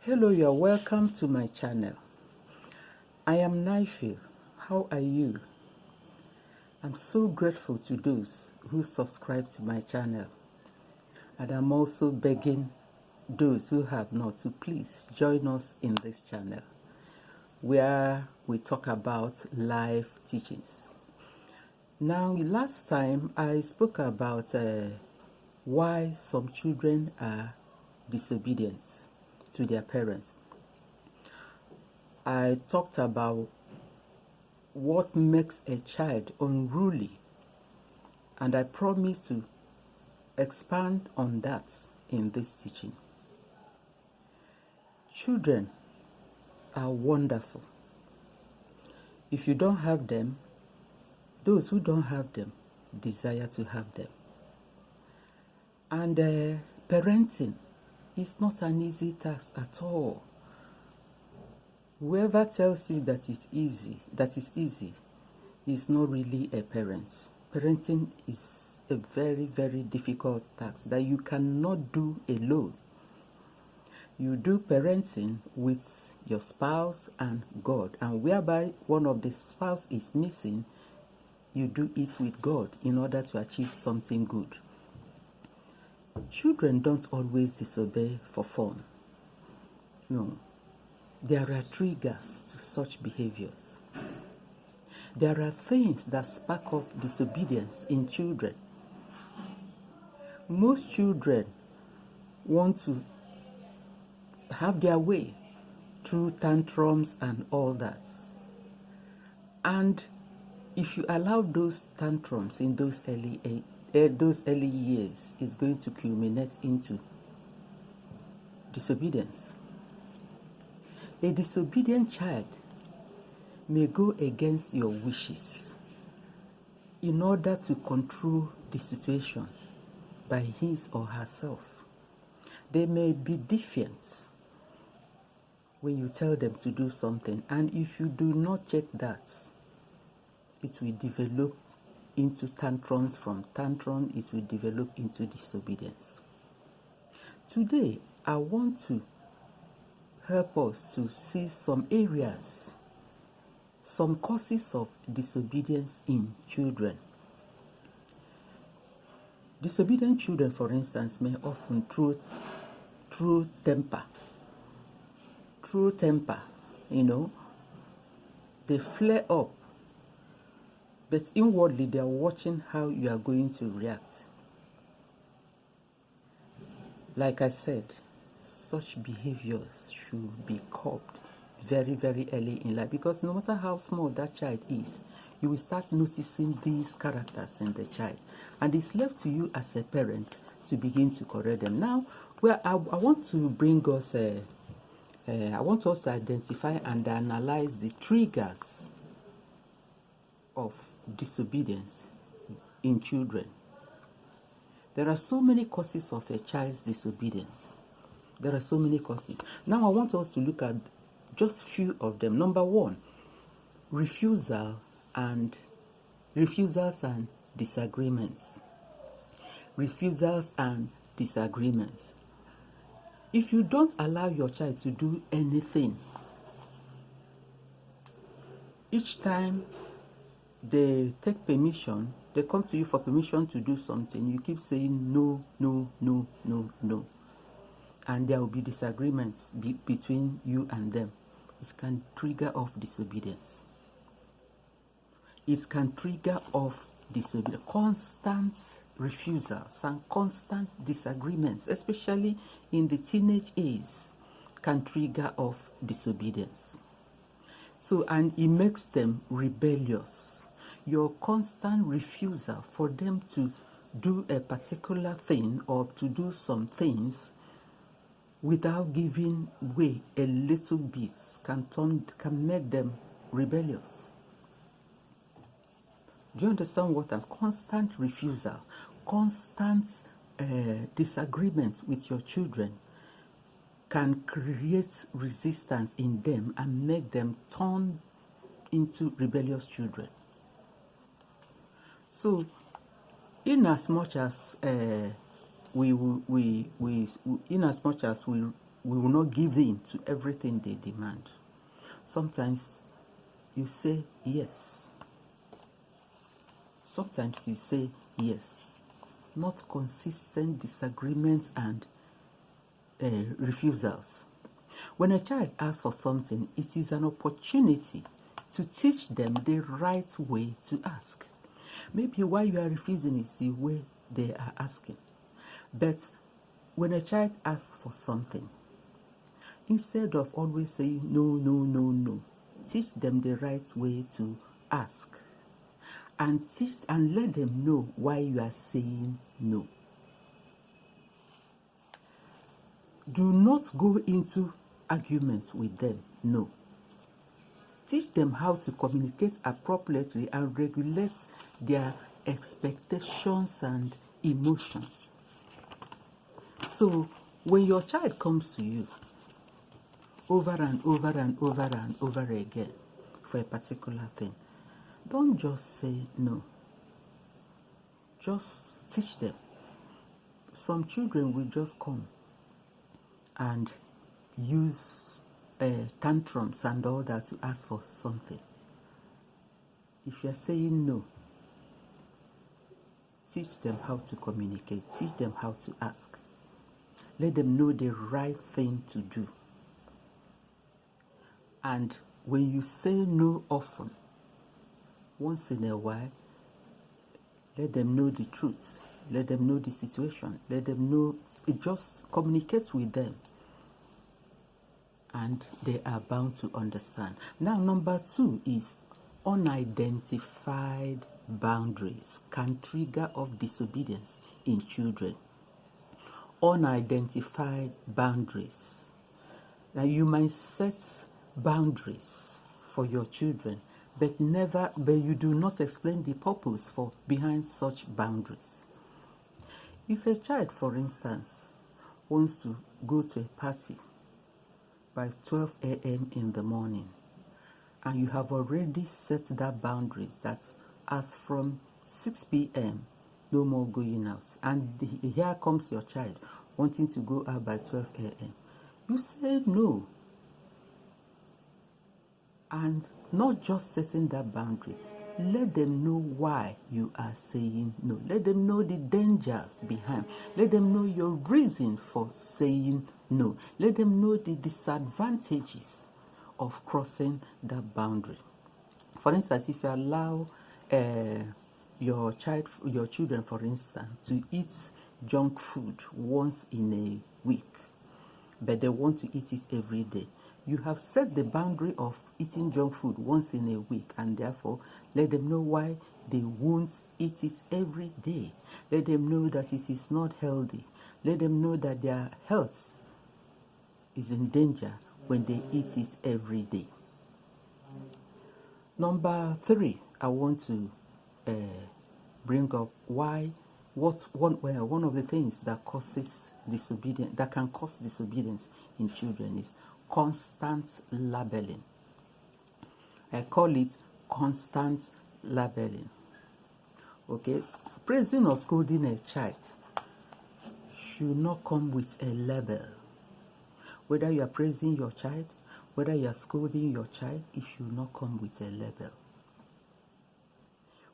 Hello, you're welcome to my channel. I am Naife. How are you? I'm so grateful to those who subscribe to my channel, and I'm also begging those who have not to please join us in this channel where we talk about life teachings. Now, last time I spoke about why some children are disobedient to their parents. I talked about what makes a child unruly, and I promise to expand on that in this teaching. Children are wonderful. If you don't have them, those who don't have them desire to have them. And parenting is not an easy task at all. Whoever tells you that it's easy, is not really a parent. Parenting is a very, very difficult task that you cannot do alone. You do parenting with your spouse and God, and whereby one of the spouse is missing, you do it with God in order to achieve something good. Children don't always disobey for fun. No. There are triggers to such behaviors. There are things that spark off disobedience in children. Most children want to have their way through tantrums and all that. And if you allow those tantrums in those early years, it's going to culminate into disobedience. A disobedient child may go against your wishes in order to control the situation by his or herself. They may be defiant when you tell them to do something, and if you do not check that, it will develop into tantrums. From tantrum, it will develop into disobedience. Today, I want to help us to see some areas, some causes of disobedience in children. Disobedient children, for instance, may often through temper, they flare up, but inwardly they are watching how you are going to react. Like I said, such behaviors should be curbed very, very early in life, because no matter how small that child is, you will start noticing these characters in the child, and it's left to you as a parent to begin to correct them. Now, I want to bring us I want us to identify and analyze the triggers of disobedience in children. There are so many causes of a child's disobedience. There are so many causes. Now I want us to look at just few of them. Number one, refusals and disagreements. Refusals and disagreements. If you don't allow your child to do anything, each time they take permission, they come to you for permission to do something, you keep saying no, no, no, no, no. And there will be disagreements between you and them. It can trigger off disobedience. It can trigger off disobedience. Constant refusals and constant disagreements, especially in the teenage age, can trigger off disobedience. So, and it makes them rebellious. Your constant refusal for them to do a particular thing or to do some things without giving way a little bit can make them rebellious. Do you understand what I'm constant refusal, constant disagreement with your children can create resistance in them and make them turn into rebellious children. So, in as much as we we will not give in to everything they demand. Sometimes you say yes. Sometimes you say yes. Not consistent disagreements and refusals. When a child asks for something, it is an opportunity to teach them the right way to ask. Maybe why you are refusing is the way they are asking. But when a child asks for something, instead of always saying no, no, no, no, teach them the right way to ask. And let them know why you are saying no. Do not go into argument with them. No. Teach them how to communicate appropriately and regulate their expectations and emotions. So when your child comes to you over and over and over and over again for a particular thing, don't just say no. Just teach them. Some children will just come and use tantrums and all that to ask for something. If you're saying no, teach them how to communicate. Teach them how to ask. Let them know the right thing to do. And when you say no often, once in a while, let them know the truth. Let them know the situation. Let them know. It just communicates with them. And they are bound to understand. Now, number 2 is unidentified boundaries can trigger of disobedience in children. Unidentified boundaries. Now, you might set boundaries for your children, but you do not explain the purpose behind such boundaries. If a child, for instance, wants to go to a party by 12 a.m. in the morning, and you have already set that boundaries that as from 6 p.m., no more going out, and here comes your child wanting to go out by 12 a.m., you say no. And not just setting that boundary, let them know why you are saying no. Let them know the dangers behind. Let them know your reason for saying no. Let them know the disadvantages of crossing that boundary. For instance, if you allow your children, for instance, to eat junk food once in a week, but they want to eat it every day, you have set the boundary of eating junk food once in a week, and therefore let them know why they won't eat it every day. Let them know that it is not healthy. Let them know that their health is in danger when they eat it every day. Number 3, I want to bring up one of the things that can cause disobedience in children is constant labeling. I call it constant labeling. Okay, praising or scolding a child should not come with a label. Whether you are praising your child, whether you are scolding your child, it should not come with a label.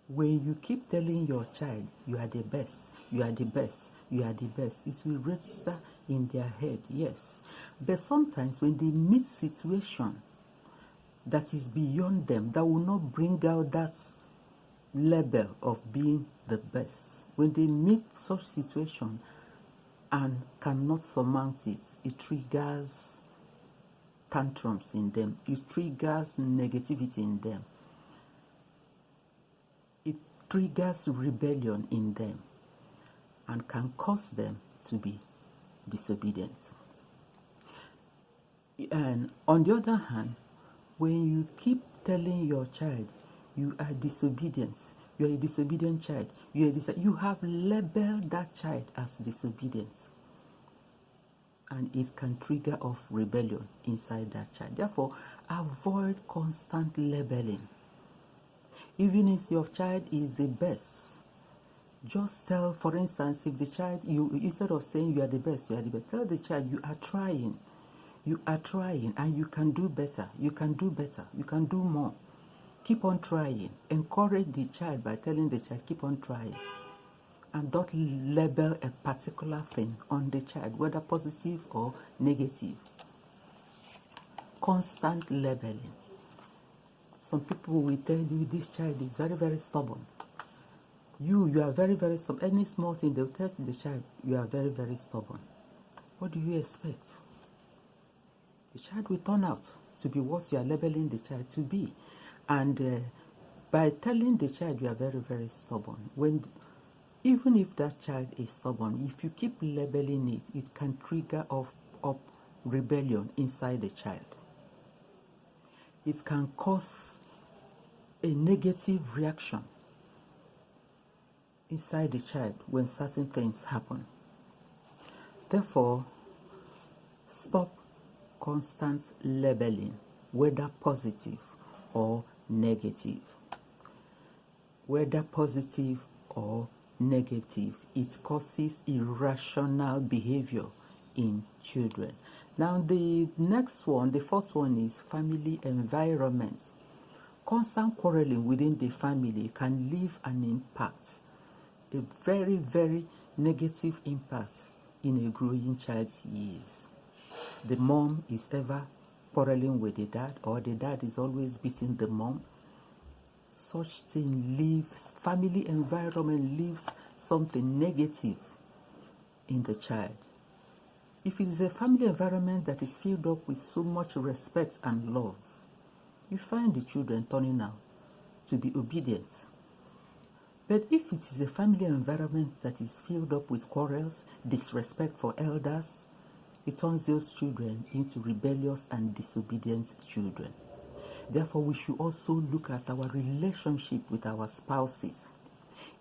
When you keep telling your child, you are the best, you are the best, you are the best, it will register in their head, yes. But sometimes when they meet situation that is beyond them, that will not bring out that label of being the best, when they meet such situation and cannot surmount it, it triggers tantrums in them, it triggers negativity in them, it triggers rebellion in them, and can cause them to be disobedient. And on the other hand, when you keep telling your child you are disobedient, you are a disobedient child, you have labeled that child as disobedient, and it can trigger off rebellion inside that child. Therefore, avoid constant labeling. Even if your child is the best, just tell, for instance, if the child, instead of saying you are the best, tell the child you are trying. You are trying and you can do better. You can do better. You can do more. Keep on trying. Encourage the child by telling the child, keep on trying. And don't label a particular thing on the child, whether positive or negative. Constant labeling. Some people will tell you this child is very, very stubborn. You are very, very stubborn. Any small thing, they'll tell the child, you are very, very stubborn. What do you expect? The child will turn out to be what you are labeling the child to be. And by telling the child you are very, very stubborn, even if that child is stubborn, if you keep labeling it, it can trigger up rebellion inside the child. It can cause a negative reaction inside the child when certain things happen. Therefore, stop constant labeling, whether positive or negative. Whether positive or negative, it causes irrational behavior in children. Now, the next one, the fourth one, is family environment. Constant quarreling within the family can leave an impact, a very, very negative impact in a growing child's years. The mom is ever quarreling with the dad, or the dad is always beating the mom. Such thing leaves, family environment leaves something negative in the child. If it is a family environment that is filled up with so much respect and love, you find the children turning out to be obedient. But if it is a family environment that is filled up with quarrels, disrespect for elders, it turns those children into rebellious and disobedient children. Therefore, we should also look at our relationship with our spouses.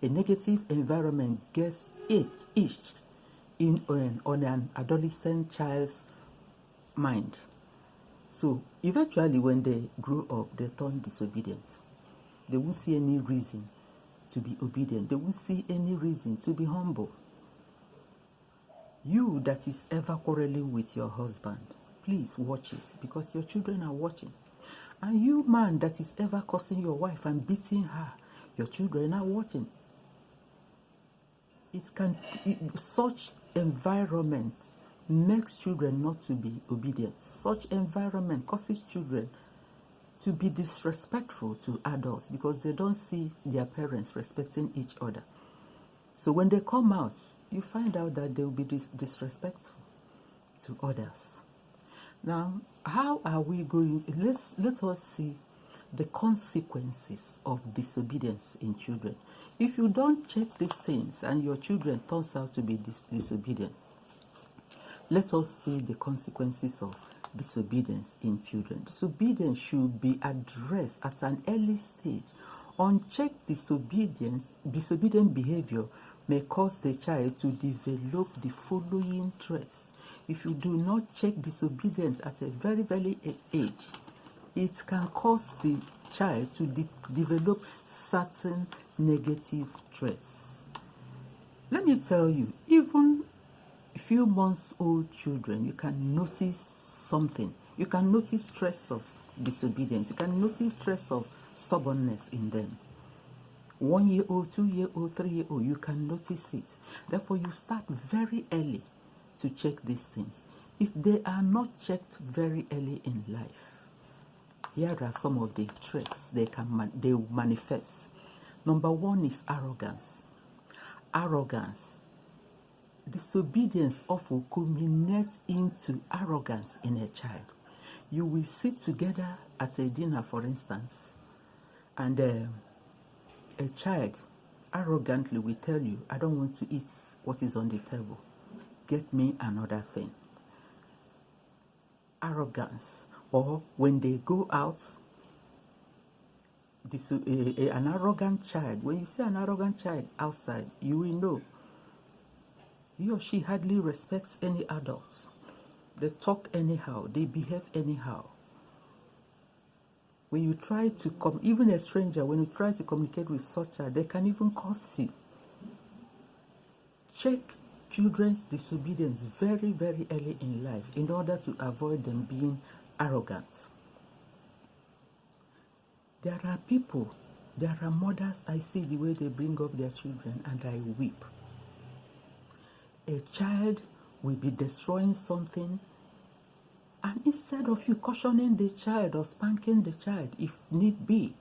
A negative environment gets etched on an adolescent child's mind. So eventually when they grow up, they turn disobedient. They won't see any reason to be obedient. They won't see any reason to be humble. You that is ever quarreling with your husband, please watch it, because your children are watching. And you man that is ever cursing your wife and beating her, your children are watching. Such environments makes children not to be obedient. Such environment causes children to be disrespectful to adults because they don't see their parents respecting each other. So when they come out, you find out that they will be disrespectful to others. Now, how are we going? Let us see the consequences of disobedience in children. If you don't check these things and your children turns out to be disobedient, let us see the consequences of disobedience in children. Disobedience should be addressed at an early stage. Unchecked disobedient behavior may cause the child to develop the following traits. If you do not check disobedience at a very, very age, it can cause the child to develop certain negative traits. Let me tell you, even a few months old children, you can notice something. You can notice traits of disobedience. You can notice traits of stubbornness in them. 1-year-old, 2-year-old, 3-year-old, you can notice it. Therefore, you start very early to check these things. If they are not checked very early in life, here are some of the traits they manifest. Number one is arrogance. Arrogance. Disobedience often culminates into arrogance in a child. You will sit together at a dinner, for instance, and a child arrogantly will tell you, I don't want to eat what is on the table. Get me another thing. Arrogance. Or when they go out, an arrogant child, when you see an arrogant child outside, you will know he or she hardly respects any adults. They talk anyhow, they behave anyhow. When you try to even a stranger, when you try to communicate with such a, they can even curse you. Check children's disobedience very, very early in life in order to avoid them being arrogant. There are people, there are mothers, I see the way they bring up their children and I weep. A child will be destroying something, and instead of you cautioning the child or spanking the child if need be,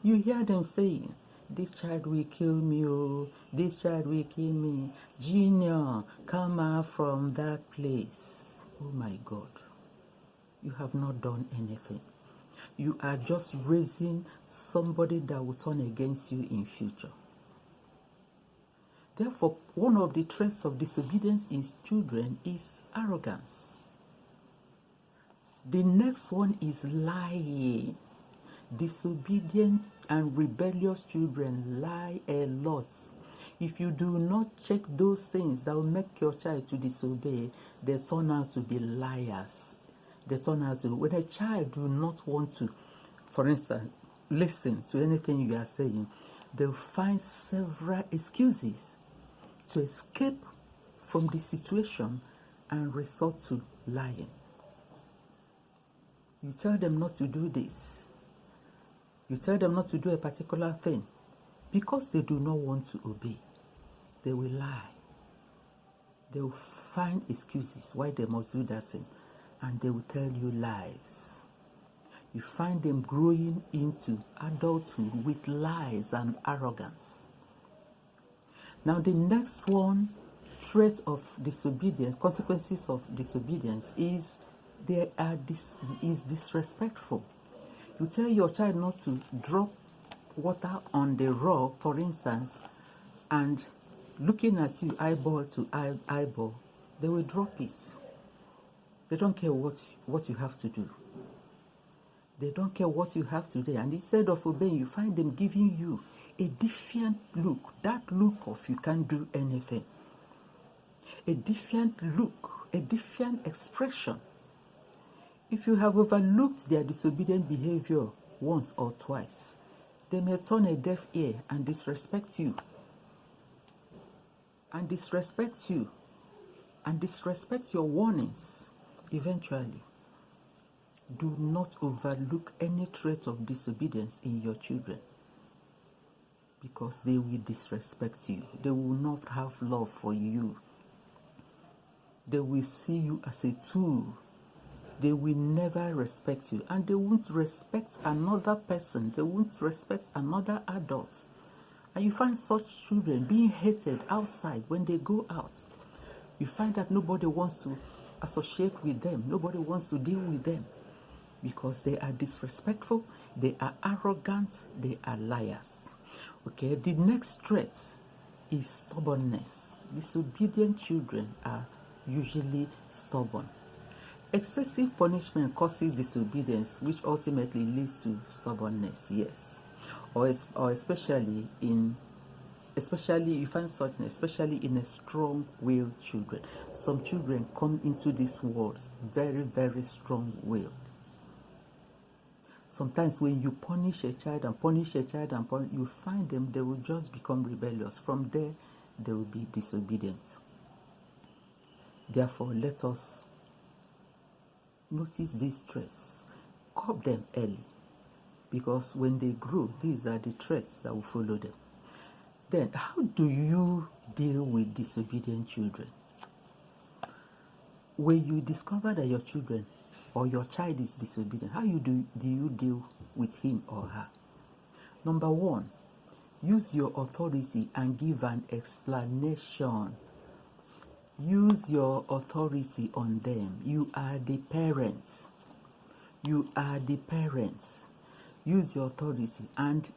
you hear them saying, this child will kill me, oh, this child will kill me. Junior, come out from that place. Oh my God, you have not done anything. You are just raising somebody that will turn against you in future. Therefore, one of the traits of disobedience in children is arrogance. The next one is lying. Disobedient and rebellious children lie a lot. If you do not check those things that will make your child to disobey, they turn out to be liars. They turn out to, when a child do not want to, for instance, listen to anything you are saying, they'll find several excuses to escape from the situation and resort to lying. You tell them not to do this. You tell them not to do a particular thing. Because they do not want to obey, they will lie. They will find excuses why they must do that thing, and they will tell you lies. You find them growing into adulthood with lies and arrogance. Now the next one, trait of disobedience, consequences of disobedience is disrespectful. You tell your child not to drop water on the rock, for instance, and looking at you eyeball to eyeball, they will drop it. They don't care what you have to do. They don't care what you have to do. And instead of obeying, you find them giving you a different look. That look of you can't do anything. A different look, a different expression. If you have overlooked their disobedient behavior once or twice, they may turn a deaf ear and disrespect you. And disrespect you. And disrespect your warnings eventually. Do not overlook any trait of disobedience in your children, because they will disrespect you. They will not have love for you. They will see you as a tool. They will never respect you, and they won't respect another person. They won't respect another adult. And you find such children being hated outside when they go out. You find that nobody wants to associate with them. Nobody wants to deal with them because they are disrespectful, they are arrogant, they are liars. Okay, the next trait is stubbornness. Disobedient children are usually stubborn. Excessive punishment causes disobedience, which ultimately leads to stubbornness, yes. Or especially you find such, especially in a strong-willed children. Some children come into this world very, very strong-willed. Sometimes when you punish a child and punish a child and you find them, they will just become rebellious. From there, they will be disobedient. Therefore, let us notice these traits. Curb them early, because when they grow, these are the traits that will follow them. Then, how do you deal with disobedient children? When you discover that your children or your child is disobedient, how do you deal with him or her? Number one, use your authority and give an explanation. Use your authority on them. You are the parents. You are the parents. Use your authority and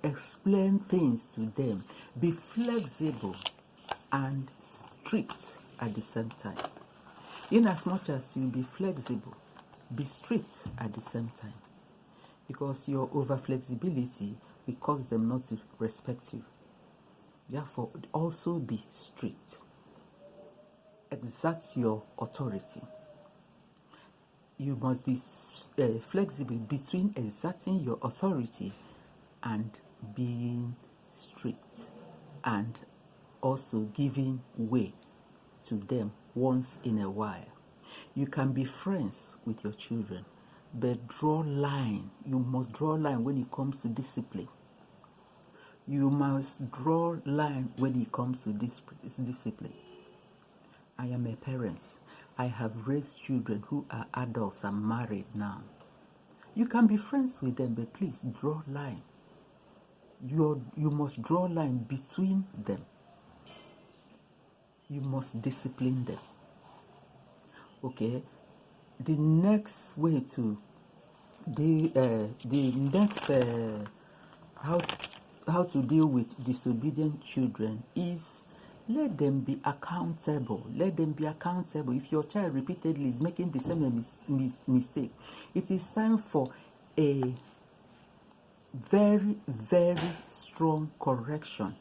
explain things to them. Be flexible and strict at the same time. In as much as you be flexible, be strict at the same time. Because your over-flexibility will cause them not to respect you. Therefore, also be strict. Exert your authority. You must be flexible between exerting your authority and being strict, and also giving way to them once in a while. You can be friends with your children, but draw line. You must draw line when it comes to discipline. You must draw line when it comes to discipline. I am a parent. I have raised children who are adults and married now. You can be friends with them, but please draw line. You must draw line between them. You must discipline them. Okay? The next way to how to deal with disobedient children is let them be accountable. Let them be accountable. If your child repeatedly is making the same mistake, it is time for a very, very strong correction.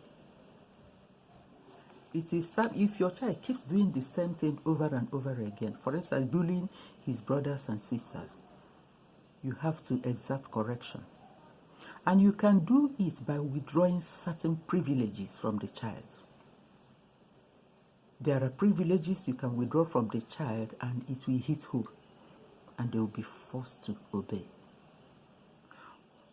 It is time if your child keeps doing the same thing over and over again, for instance, bullying his brothers and sisters, you have to exert correction. And you can do it by withdrawing certain privileges from the child. There are privileges you can withdraw from the child and it will hit home and they will be forced to obey.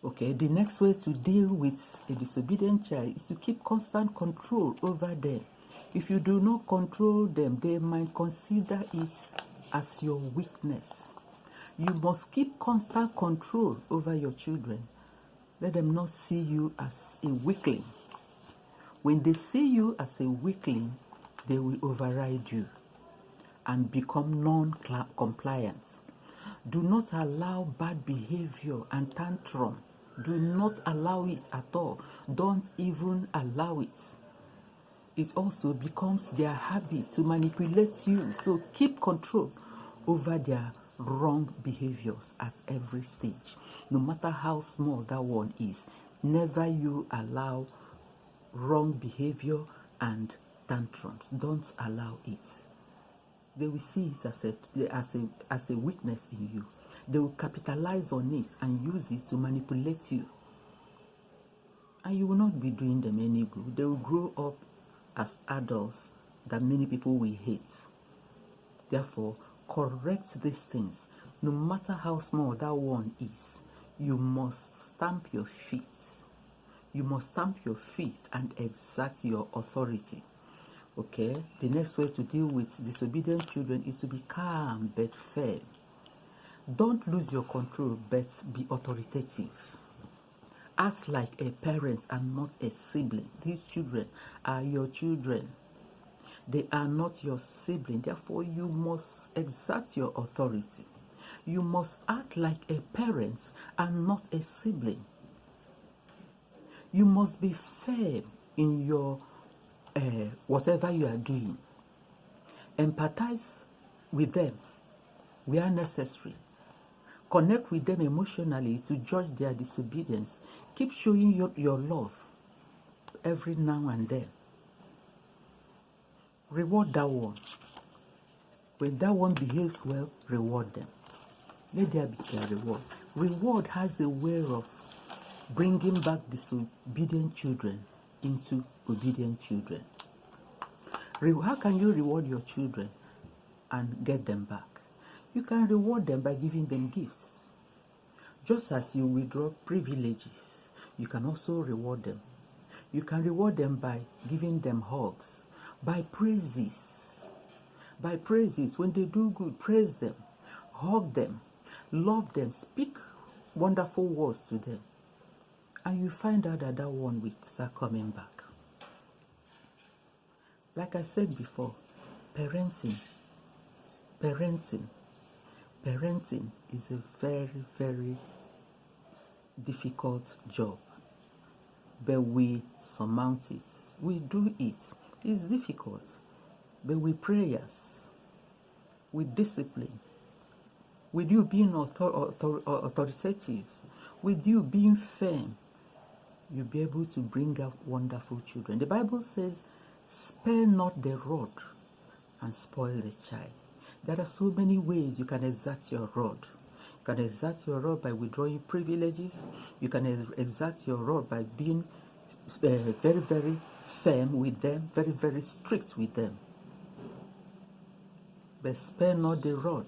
Okay, the next way to deal with a disobedient child is to keep constant control over them. If you do not control them, they might consider it as your weakness. You must keep constant control over your children. Let them not see you as a weakling. When they see you as a weakling, they will override you and become non-compliant. Do not allow bad behavior and tantrum. Do not allow it at all. Don't even allow it. It also becomes their habit to manipulate you. So keep control over their wrong behaviors at every stage. No matter how small that one is, never you allow wrong behavior and tantrums. Don't allow it. They will see it as a weakness in you. They will capitalize on it and use it to manipulate you. And you will not be doing them any good. They will grow up as adults that many people will hate. Therefore, correct these things. No matter how small that one is, you must stamp your feet. You must stamp your feet and exert your authority. Okay? The next way to deal with disobedient children is to be calm but firm. Don't lose your control but be authoritative. Act like a parent and not a sibling. These children are your children. They are not your sibling. Therefore, you must exert your authority. You must act like a parent and not a sibling. You must be firm in your whatever you are doing. Empathize with them where necessary. Connect with them emotionally to judge their disobedience. Keep showing your love every now and then. Reward that one. When that one behaves well, reward them. Let there be their reward. Reward has a way of bringing back disobedient children into obedient children. How can you reward your children and get them back? You can reward them by giving them gifts. Just as you withdraw privileges, you can also reward them. You can reward them by giving them hugs, by praises. By praises, when they do good, praise them, hug them, love them, speak wonderful words to them. And you find out that that one will start coming back. Like I said before, parenting is a very, very difficult job. But we surmount it. We do it. It's difficult. But with prayers, with discipline, with you being authoritative, with you being firm, you'll be able to bring out wonderful children. The Bible says, spare not the rod and spoil the child. There are so many ways you can exert your rod. You can exert your rod by withdrawing privileges. You can exert your rod by being very, very firm with them, very, very strict with them. but spare not the rod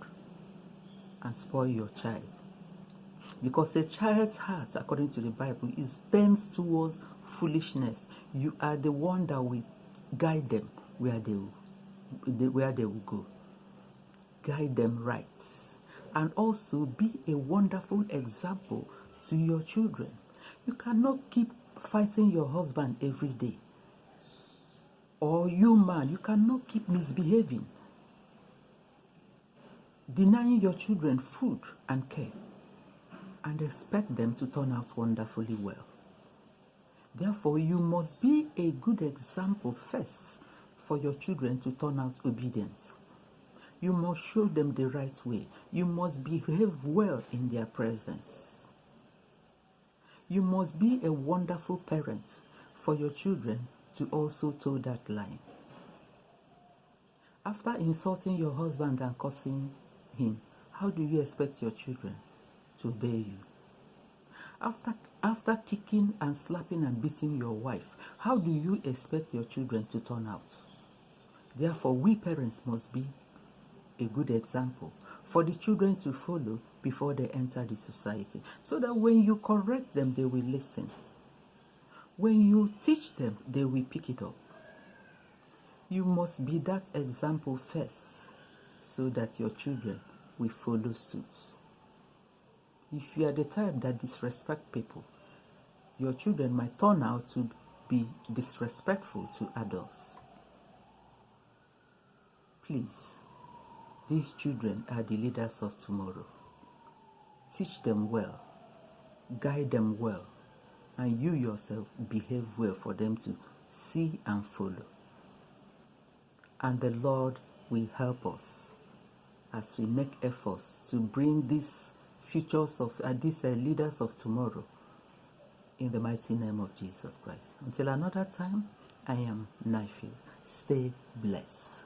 and spoil your child. Because a child's heart, according to the Bible, is bent towards foolishness. You are the one that will guide them where they will go. Guide them right. And also be a wonderful example to your children. You cannot keep fighting your husband every day. Or you, man, you cannot keep misbehaving, denying your children food and care, and expect them to turn out wonderfully well. Therefore, you must be a good example first for your children to turn out obedient. You must show them the right way. You must behave well in their presence. You must be a wonderful parent for your children to also toe that line. After insulting your husband and cursing him, how do you expect your children to obey you? After kicking and slapping and beating your wife, how do you expect your children to turn out? Therefore, we parents must be a good example for the children to follow before they enter the society, so that when you correct them, they will listen. When you teach them, they will pick it up. You must be that example first, so that your children will follow suit. If you are the type that disrespect people, your children might turn out to be disrespectful to adults. Please, these children are the leaders of tomorrow. Teach them well, guide them well, and you yourself behave well for them to see and follow. And the Lord will help us as we make efforts to bring these leaders of tomorrow in the mighty name of Jesus Christ. Until another time, I am Naifi. Stay blessed.